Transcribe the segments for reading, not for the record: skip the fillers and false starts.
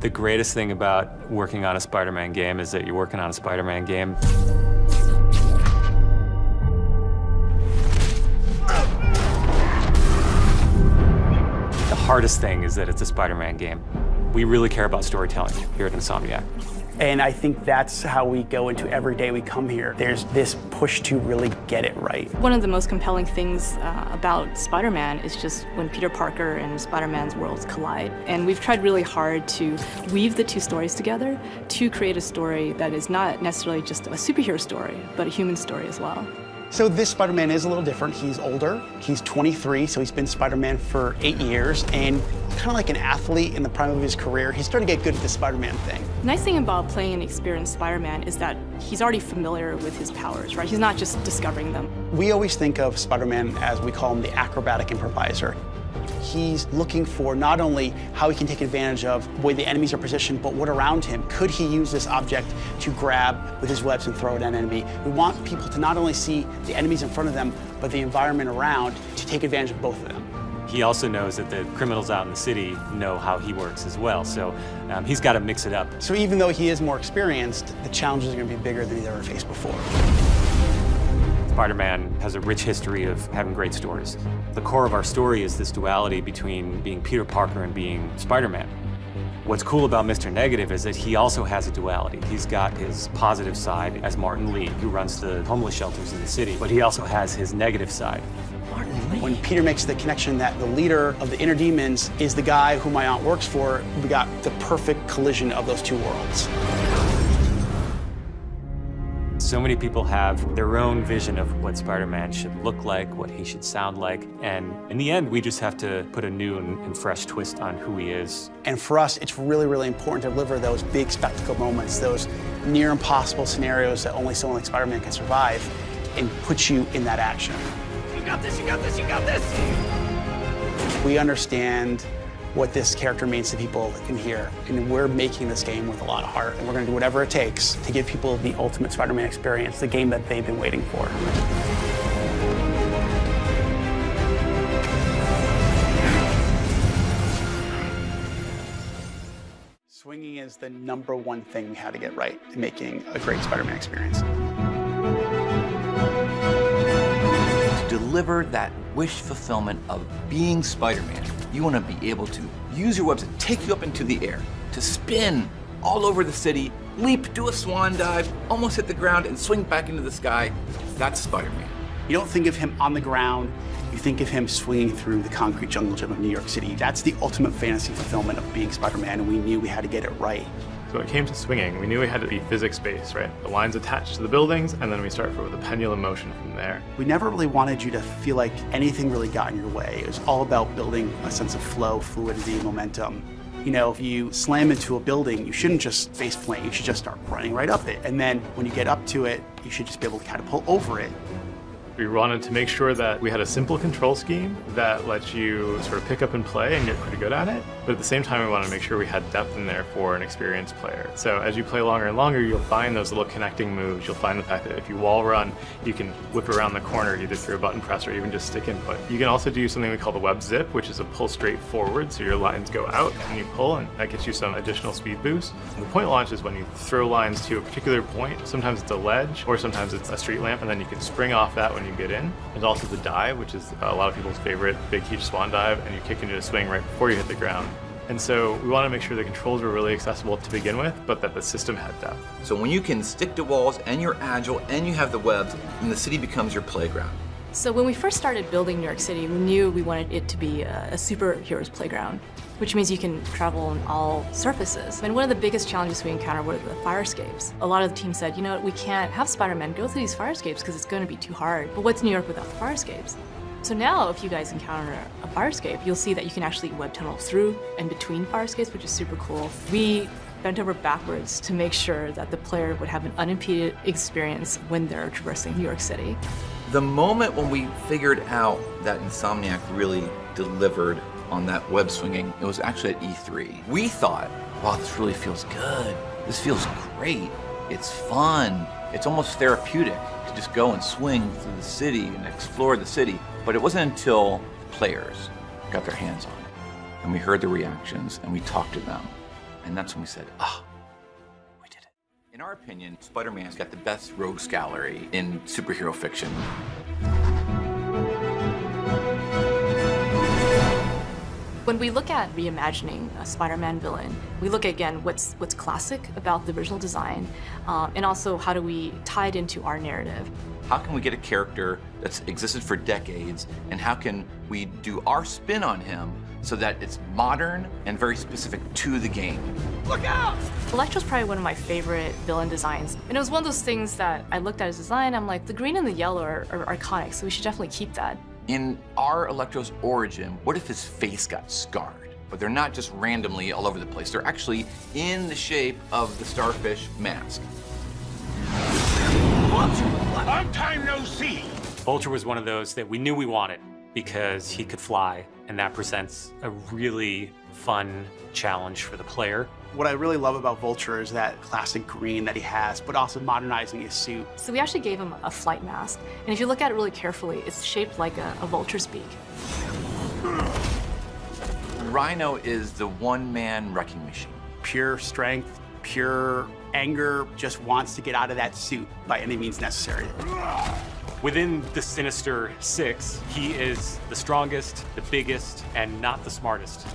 The greatest thing about working on a Spider-Man game is that you're working on a Spider-Man game. The hardest thing is that it's a Spider-Man game. We really care about storytelling here at Insomniac. And I think that's how we go into every day we come here. There's this push to really get it right. One of the most compelling things about Spider-Man is just when Peter Parker and Spider-Man's worlds collide. And we've tried really hard to weave the two stories together to create a story that is not necessarily just a superhero story, but a human story as well. So this Spider-Man is a little different. He's older, he's 23, so he's been Spider-Man for 8 years, and kind of like an athlete in the prime of his career, he's starting to get good at the Spider-Man thing. The nice thing about playing an experienced Spider-Man is that he's already familiar with his powers, right? He's not just discovering them. We always think of Spider-Man as, we call him, the acrobatic improviser. He's looking for not only how he can take advantage of the way the enemies are positioned, but what around him. Could he use this object to grab with his webs and throw at an enemy? We want people to not only see the enemies in front of them, but the environment around to take advantage of both of them. He also knows that the criminals out in the city know how he works as well, so he's got to mix it up. So even though he is more experienced, the challenges are going to be bigger than he's ever faced before. Spider-Man has a rich history of having great stories. The core of our story is this duality between being Peter Parker and being Spider-Man. What's cool about Mr. Negative is that he also has a duality. He's got his positive side as Martin Lee, who runs the homeless shelters in the city, but he also has his negative side. When Peter makes the connection that the leader of the inner demons is the guy who my aunt works for, we got the perfect collision of those two worlds. So many people have their own vision of what Spider-Man should look like, what he should sound like, and in the end, we just have to put a new and fresh twist on who he is. And for us, it's really, really important to deliver those big spectacle moments, those near impossible scenarios that only someone like Spider-Man can survive, and put you in that action. You got this, you got this, you got this! We understand what this character means to people in here, and we're making this game with a lot of heart, and we're going to do whatever it takes to give people the ultimate Spider-Man experience, the game that they've been waiting for. Swinging is the #1 thing we had to get right in making a great Spider-Man experience. Deliver that wish fulfillment of being Spider-Man. You want to be able to use your webs to take you up into the air, to spin all over the city, leap, do a swan dive, almost hit the ground, and swing back into the sky. That's Spider-Man. You don't think of him on the ground, you think of him swinging through the concrete jungle gym of New York City. That's the ultimate fantasy fulfillment of being Spider-Man, and we knew we had to get it right. So when it came to swinging, we knew we had to be physics-based, right? The lines attached to the buildings, and then we start with a pendulum motion from there. We never really wanted you to feel like anything really got in your way. It was all about building a sense of flow, fluidity, momentum. You know, if you slam into a building, you shouldn't just face plant, you should just start running right up it. And then when you get up to it, you should just be able to catapult over it. We wanted to make sure that we had a simple control scheme that lets you sort of pick up and play and get pretty good at it. But at the same time, we wanted to make sure we had depth in there for an experienced player. So as you play longer and longer, you'll find those little connecting moves. You'll find the fact that if you wall run, you can whip around the corner either through a button press or even just stick input. You can also do something we call the web zip, which is a pull straight forward. So your lines go out and you pull, and that gets you some additional speed boost. And the point launch is when you throw lines to a particular point. Sometimes it's a ledge or sometimes it's a street lamp, and then you can spring off that when you get in. There's also the dive, which is a lot of people's favorite, big huge swan dive, and you kick into a swing right before you hit the ground. And so we want to make sure the controls were really accessible to begin with, but that the system had depth. So when you can stick to walls and you're agile and you have the webs, then the city becomes your playground. So when we first started building New York City, we knew we wanted it to be a superhero's playground, which means you can travel on all surfaces. And one of the biggest challenges we encountered were the fire escapes. A lot of the team said, you know, we can't have Spider-Man go through these fire escapes because it's going to be too hard. But what's New York without the fire escapes? So now, if you guys encounter a fire escape, you'll see that you can actually web tunnel through and between fire escapes, which is super cool. We bent over backwards to make sure that the player would have an unimpeded experience when they're traversing New York City. The moment when we figured out that Insomniac really delivered on that web swinging, it was actually at E3. We thought, wow, this really feels good. This feels great. It's fun. It's almost therapeutic to just go and swing through the city and explore the city. But it wasn't until the players got their hands on it and we heard the reactions and we talked to them And that's when we said, oh, we did it. In our opinion, Spider-Man's got the best rogues gallery in superhero fiction. When we look at reimagining a Spider-Man villain, we look again what's classic about the original design, and also how do we tie it into our narrative. How can we get a character that's existed for decades, and how can we do our spin on him so that it's modern and very specific to the game? Look out! Electro's probably one of my favorite villain designs. And it was one of those things that I looked at his design, I'm like, the green and the yellow are iconic, so we should definitely keep that. In our Electro's origin, what if his face got scarred? But they're not just randomly all over the place. They're actually in the shape of the starfish mask. Long time no see! Vulture was one of those that we knew we wanted because he could fly, and that presents a really fun challenge for the player. What I really love about Vulture is that classic green that he has, but also modernizing his suit. So we actually gave him a flight mask. And if you look at it really carefully, it's shaped like a vulture's beak. Rhino is the one-man wrecking machine. Pure strength, pure anger, just wants to get out of that suit by any means necessary. Within the Sinister Six, he is the strongest, the biggest, and not the smartest.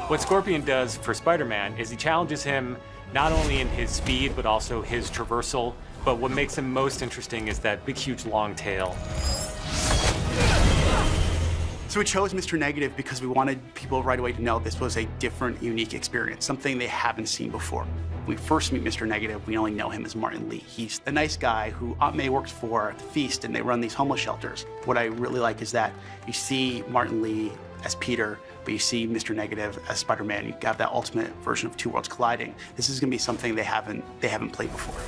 What Scorpion does for Spider-Man is he challenges him not only in his speed, but also his traversal. But what makes him most interesting is that big, huge, long tail. So we chose Mr. Negative because we wanted people right away to know this was a different, unique experience, something they haven't seen before. When we first meet Mr. Negative, we only know him as Martin Lee. He's the nice guy who Aunt May works for at the Feast, and they run these homeless shelters. What I really like is that you see Martin Lee as Peter, but you see Mr. Negative as Spider-Man. You got that ultimate version of two worlds colliding. This is gonna be something they haven't played before.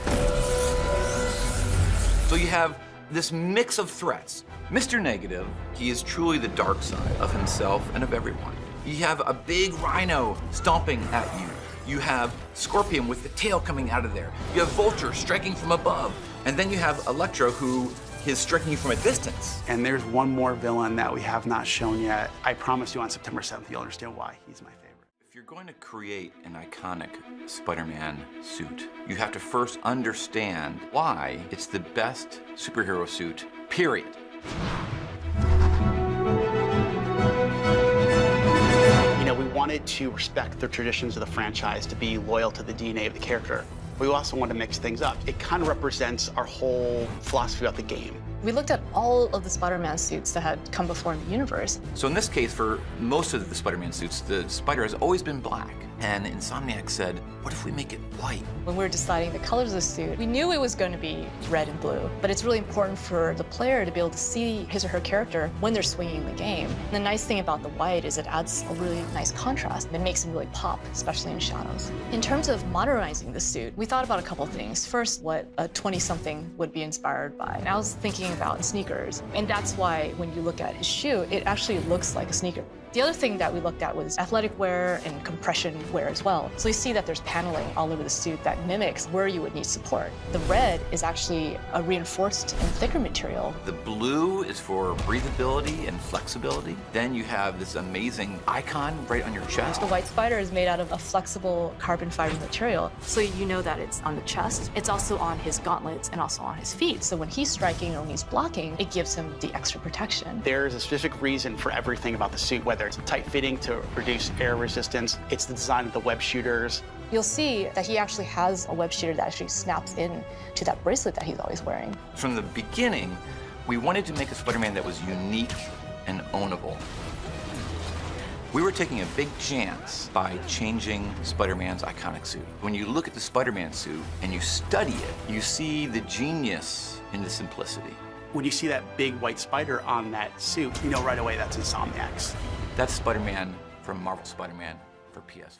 So you have this mix of threats. Mr. Negative, he is truly the dark side of himself and of everyone. You have a big rhino stomping at you. You have Scorpion with the tail coming out of there. You have Vulture striking from above. And then you have Electro, who is striking you from a distance. And there's one more villain that we have not shown yet. I promise you on September 7th, you'll understand why he's my favorite. If you're going to create an iconic Spider-Man suit, you have to first understand why it's the best superhero suit, period. You know, we wanted to respect the traditions of the franchise, to be loyal to the DNA of the character. We also want to mix things up. It kind of represents our whole philosophy about the game. We looked at all of the Spider-Man suits that had come before in the universe. So in this case, for most of the Spider-Man suits, the spider has always been black. And Insomniac said, what if we make it white? When we were deciding the colors of the suit, we knew it was going to be red and blue, but it's really important for the player to be able to see his or her character when they're swinging the game. And the nice thing about the white is it adds a really nice contrast. It makes it really pop, especially in shadows. In terms of modernizing the suit, we thought about a couple things. First, what a 20-something would be inspired by. And I was thinking about sneakers, and that's why when you look at his shoe, it actually looks like a sneaker. The other thing that we looked at was athletic wear and compression wear as well. So you see that there's paneling all over the suit that mimics where you would need support. The red is actually a reinforced and thicker material. The blue is for breathability and flexibility. Then you have this amazing icon right on your chest. The white spider is made out of a flexible carbon fiber material. So you know that it's on the chest. It's also on his gauntlets and also on his feet. So when he's striking or when he's blocking, it gives him the extra protection. There's a specific reason for everything about the suit, whether it's tight fitting to reduce air resistance, it's the design of the web shooters. You'll see that he actually has a web shooter that actually snaps in to that bracelet that he's always wearing. From the beginning, we wanted to make a Spider-Man that was unique and ownable. We were taking a big chance by changing Spider-Man's iconic suit. When you look at the Spider-Man suit and you study it, you see the genius in the simplicity. When you see that big white spider on that suit, you know right away that's Insomniac's. That's Spider-Man from Marvel Spider-Man for PS4.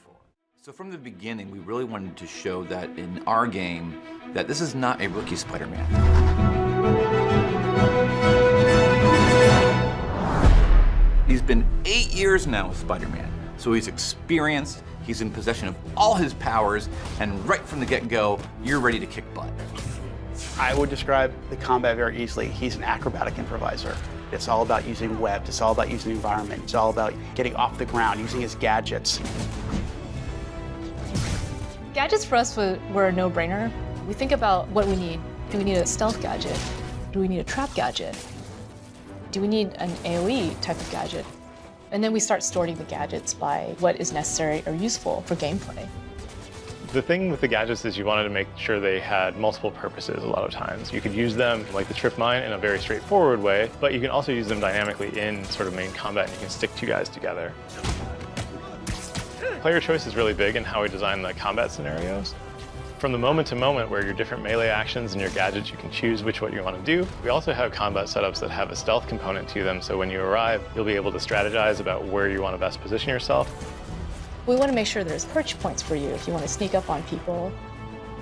So from the beginning, we really wanted to show that in our game, that this is not a rookie Spider-Man. He's been 8 years now with Spider-Man, so he's experienced, he's in possession of all his powers, and right from the get-go, you're ready to kick butt. I would describe the combat very easily. He's an acrobatic improviser. It's all about using webs, it's all about using the environment, it's all about getting off the ground, using his gadgets. Gadgets for us were a no-brainer. We think about what we need. Do we need a stealth gadget? Do we need a trap gadget? Do we need an AoE type of gadget? And then we start sorting the gadgets by what is necessary or useful for gameplay. The thing with the gadgets is you wanted to make sure they had multiple purposes a lot of times. You could use them, like the trip mine, in a very straightforward way, but you can also use them dynamically in sort of main combat, and you can stick two guys together. Player choice is really big in how we design the combat scenarios. From the moment to moment where your different melee actions and your gadgets, you can choose what you want to do. We also have combat setups that have a stealth component to them, so when you arrive, you'll be able to strategize about where you want to best position yourself. We want to make sure there's perch points for you if you want to sneak up on people,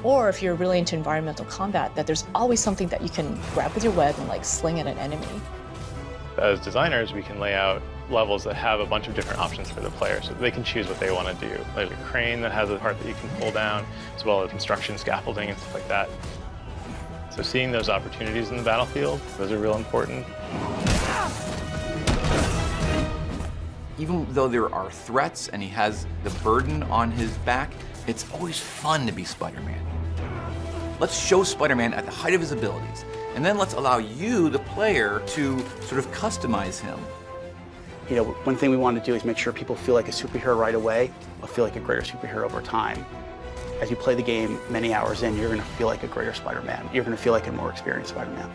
or if you're really into environmental combat, that there's always something that you can grab with your web and like sling at an enemy. As designers, we can lay out levels that have a bunch of different options for the player so they can choose what they want to do. There's a crane that has a part that you can pull down, as well as construction scaffolding and stuff like that. So seeing those opportunities in the battlefield, those are real important. Even though there are threats and he has the burden on his back, it's always fun to be Spider-Man. Let's show Spider-Man at the height of his abilities, and then let's allow you, the player, to sort of customize him. You know, one thing we want to do is make sure people feel like a superhero right away, but feel like a greater superhero over time. As you play the game many hours in, you're going to feel like a greater Spider-Man. You're going to feel like a more experienced Spider-Man.